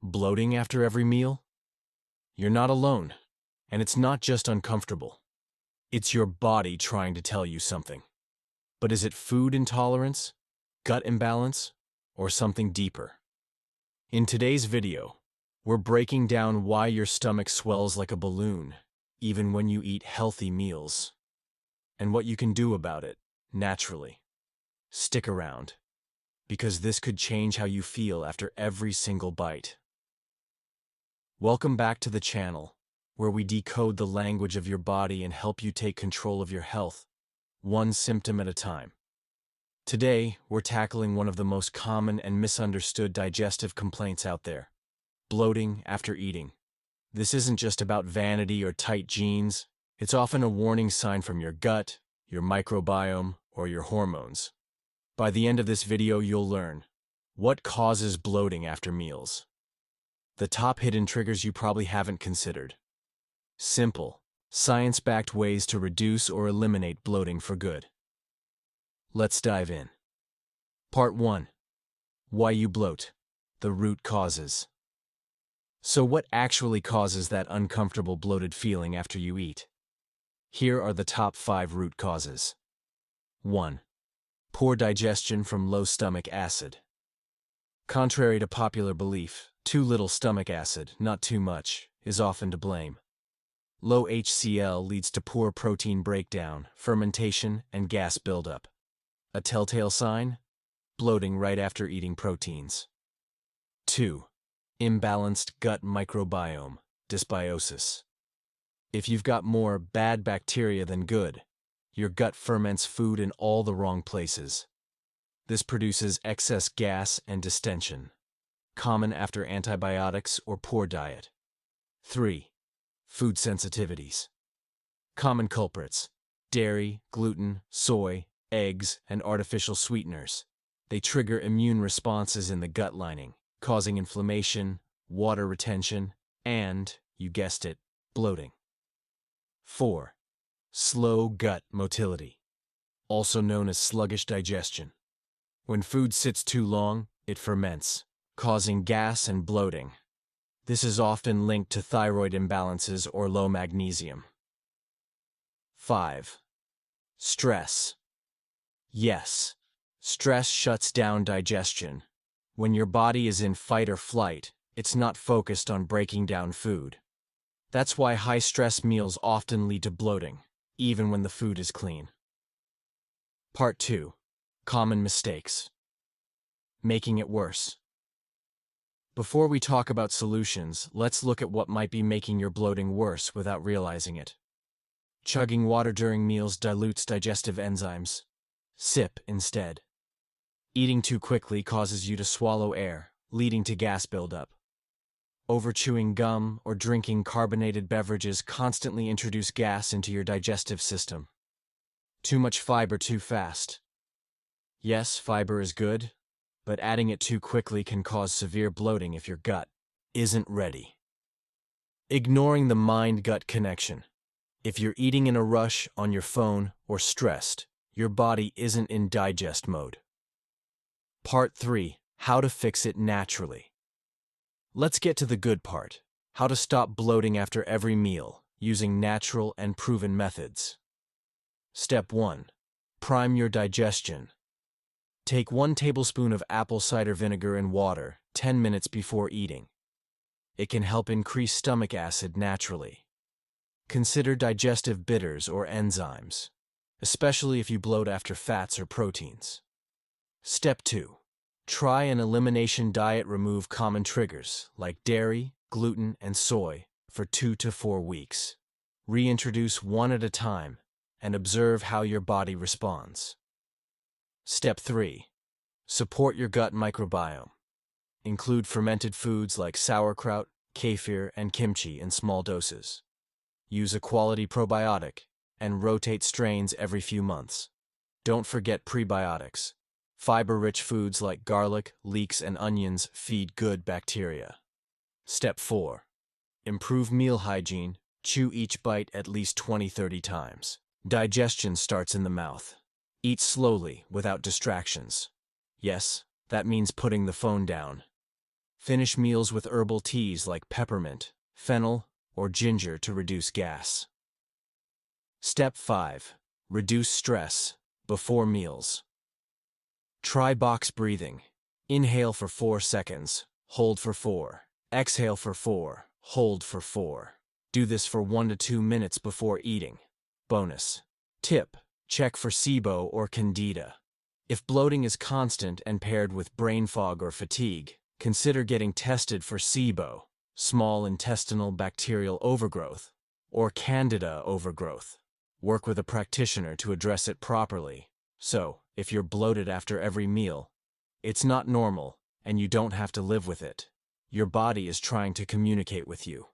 Bloating after every meal? You're not alone, and it's not just uncomfortable. It's your body trying to tell you something. But is it food intolerance, gut imbalance, or something deeper? In today's video, we're breaking down why your stomach swells like a balloon, even when you eat healthy meals, and what you can do about it, naturally. Stick around, because this could change how you feel after every single bite. Welcome back to the channel, where we decode the language of your body and help you take control of your health, one symptom at a time. Today, we're tackling one of the most common and misunderstood digestive complaints out there: bloating after eating. This isn't just about vanity or tight jeans. It's often a warning sign from your gut, your microbiome, or your hormones. By the end of this video, you'll learn what causes bloating after meals, the top hidden triggers you probably haven't considered, simple, science-backed ways to reduce or eliminate bloating for good. Let's dive in. Part 1. Why you bloat. The root causes. So what actually causes that uncomfortable bloated feeling after you eat? Here are the top 5 root causes. 1. Poor digestion from low stomach acid. Contrary to popular belief, too little stomach acid, not too much, is often to blame. Low HCl leads to poor protein breakdown, fermentation, and gas buildup. A telltale sign? Bloating right after eating proteins. 2. Imbalanced gut microbiome, dysbiosis. If you've got more bad bacteria than good, your gut ferments food in all the wrong places. This produces excess gas and distension, common after antibiotics or poor diet. 3. Food sensitivities. Common culprits: dairy, gluten, soy, eggs, and artificial sweeteners. They trigger immune responses in the gut lining, causing inflammation, water retention, and, you guessed it, bloating. 4. Slow gut motility, also known as sluggish digestion. When food sits too long, it ferments, causing gas and bloating. This is often linked to thyroid imbalances or low magnesium. 5. Stress. Yes, stress shuts down digestion. When your body is in fight or flight, it's not focused on breaking down food. That's why high-stress meals often lead to bloating, even when the food is clean. Part 2. Common mistakes. Making it worse. Before we talk about solutions, let's look at what might be making your bloating worse without realizing it. Chugging water during meals dilutes digestive enzymes. Sip instead. Eating too quickly causes you to swallow air, leading to gas buildup. Overchewing gum or drinking carbonated beverages constantly introduce gas into your digestive system. Too much fiber too fast. Yes, fiber is good, but adding it too quickly can cause severe bloating if your gut isn't ready. Ignoring the mind-gut connection. If you're eating in a rush, on your phone, or stressed, your body isn't in digest mode. Part 3. How to fix it naturally. Let's get to the good part: how to stop bloating after every meal, using natural and proven methods. Step 1. Prime your digestion. Take 1 tablespoon of apple cider vinegar in water 10 minutes before eating. It can help increase stomach acid naturally. Consider digestive bitters or enzymes, especially if you bloat after fats or proteins. Step 2. Try an elimination diet. Remove common triggers like dairy, gluten, and soy for 2 to 4 weeks. Reintroduce one at a time and observe how your body responds. Step 3. Support your gut microbiome. Include fermented foods like sauerkraut, kefir, and kimchi in small doses. Use a quality probiotic and rotate strains every few months. Don't forget prebiotics. Fiber-rich foods like garlic, leeks, and onions feed good bacteria. Step 4. Improve meal hygiene. Chew each bite at least 20-30 times. Digestion starts in the mouth. Eat slowly, without distractions. Yes, that means putting the phone down. Finish meals with herbal teas like peppermint, fennel, or ginger to reduce gas. Step 5. Reduce stress before meals. Try box breathing. Inhale for 4 seconds, hold for 4. Exhale for 4, hold for 4. Do this for 1 to 2 minutes before eating. Bonus tip: check for SIBO or candida. If bloating is constant and paired with brain fog or fatigue, consider getting tested for SIBO, small intestinal bacterial overgrowth, or candida overgrowth. Work with a practitioner to address it properly. So, if you're bloated after every meal, it's not normal, and you don't have to live with it. Your body is trying to communicate with you.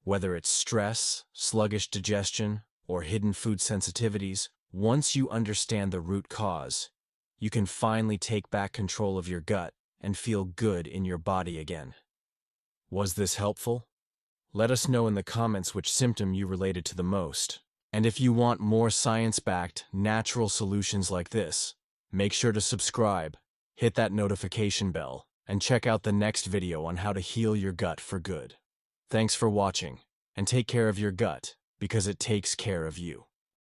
Whether it's stress, sluggish digestion, or hidden food sensitivities, once you understand the root cause, you can finally take back control of your gut and feel good in your body again. Was this helpful? Let us know in the comments which symptom you related to the most. And if you want more science-backed, natural solutions like this, make sure to subscribe, hit that notification bell, and check out the next video on how to heal your gut for good. Thanks for watching, and take care of your gut, because it takes care of you.